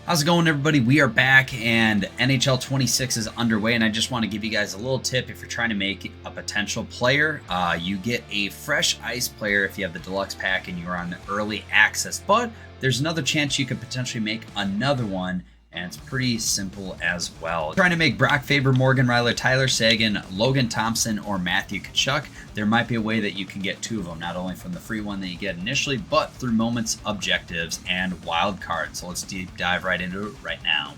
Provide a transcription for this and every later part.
How's it going, everybody? We are back and NHL 26 is underway, and I just want to give you guys a little tip. If you're trying to make a potential player, you get a Fresh Ice player if you have the deluxe pack and you're on early access, but there's another chance you could potentially make another one, and it's pretty simple as well. Trying to make Brock Faber, Morgan Ryler, Tyler Seguin, Logan Thompson, or Matthew Tkachuk, there might be a way that you can get two of them, not only from the free one that you get initially, but through moments, objectives, and wild cards. So let's deep dive right into it right now.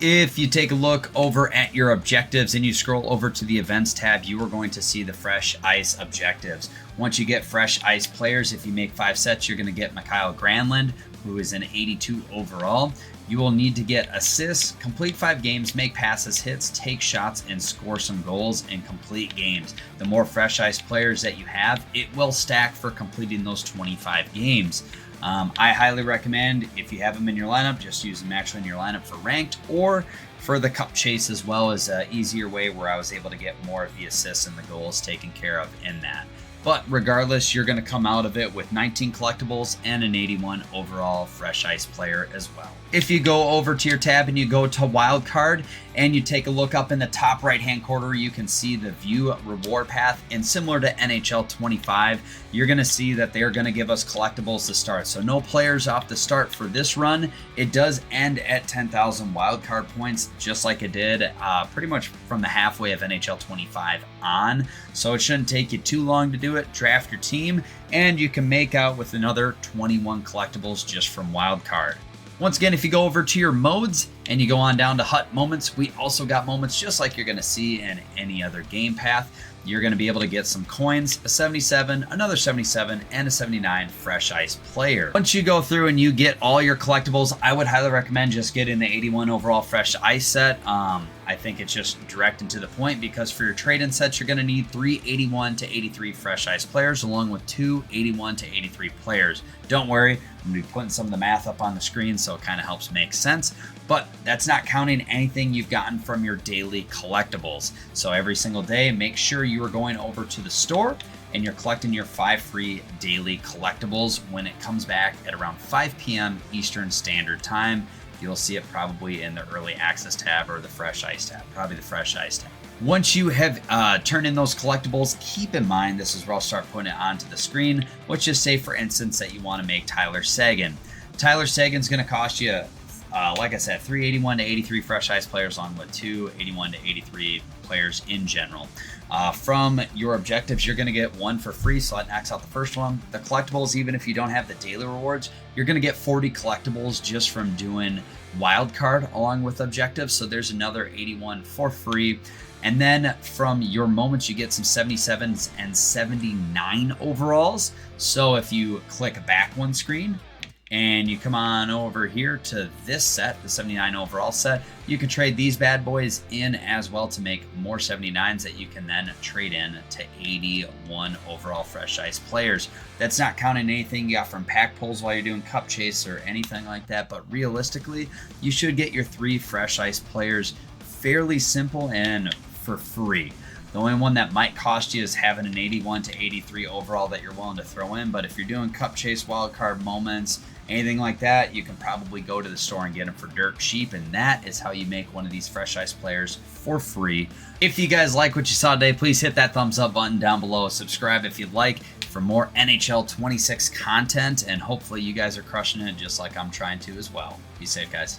If you take a look over at your objectives and you scroll over to the events tab, you are going to see the Fresh Ice objectives. Once you get Fresh Ice players, if you make 5 sets, you're going to get Mikael Granlund, who is an 82 overall. You will need to get assists, complete 5 games, make passes, hits, take shots, and score some goals in complete games. The more Fresh Ice players that you have, it will stack for completing those 25 games. I highly recommend, if you have them in your lineup, just use them actually in your lineup for ranked or for the cup chase as well, as an easier way where I was able to get more of the assists and the goals taken care of in that. But regardless, you're going to come out of it with 19 collectibles and an 81 overall Fresh Ice player as well. If you go over to your tab and you go to Wildcard and you take a look up in the top right hand corner, you can see the view reward path. And similar to NHL 25, you're going to see that they're going to give us collectibles to start. So no players off the start for this run. It does end at 10,000 wildcard points, just like it did pretty much from the halfway of NHL 25 on. So it shouldn't take you too long to do it. Draft your team and you can make out with another 21 collectibles just from wildcard. Once again, if you go over to your modes and you go on down to HUT moments, we also got moments just like you're going to see in any other game path. You're going to be able to get some coins, a 77, another 77, and a 79 Fresh Ice player. Once you go through and you get all your collectibles, I would highly recommend just getting the 81 overall Fresh Ice set. I think it's just direct and to the point, because for your trade-in sets, you're going to need 3 81 to 83 Fresh Ice players along with 2 81 to 83 players. Don't worry, I'm going to be putting some of the math up on the screen so it kind of helps make sense. But that's not counting anything you've gotten from your daily collectibles. So every single day, make sure you are going over to the store and you're collecting your 5 free daily collectibles when it comes back at around 5 p.m. Eastern Standard Time. You'll see it probably in the early access tab or the Fresh Ice tab, probably the Fresh Ice tab. Once you have turned in those collectibles, keep in mind, this is where I'll start putting it onto the screen. Let's just say, for instance, that you want to make Tyler Seguin. Tyler Seguin's going to cost you, like I said, 3 81 to 83 Fresh Ice players along with 2 81 to 83 players in general. From your objectives, you're going to get 1 for free, so that knocks out the first one. The collectibles, even if you don't have the daily rewards, you're going to get 40 collectibles just from doing wildcard along with objectives, so there's another 81 for free. And then from your moments, you get some 77s and 79 overalls. So if you click back one screen and you come on over here to this set, the 79 overall set, you can trade these bad boys in as well to make more 79s that you can then trade in to 81 overall Fresh Ice players. That's not counting anything you got from pack pulls while you're doing cup chase or anything like that, but realistically, you should get your 3 Fresh Ice players fairly simple and for free. The only one that might cost you is having an 81 to 83 overall that you're willing to throw in, but if you're doing cup chase, wildcard moments, anything like that, you can probably go to the store and get them for dirt cheap, and that is how you make one of these Fresh Ice players for free. If you guys like what you saw today, please hit that thumbs up button down below. Subscribe if you'd like for more NHL 26 content, and hopefully you guys are crushing it just like I'm trying to as well. Be safe, guys.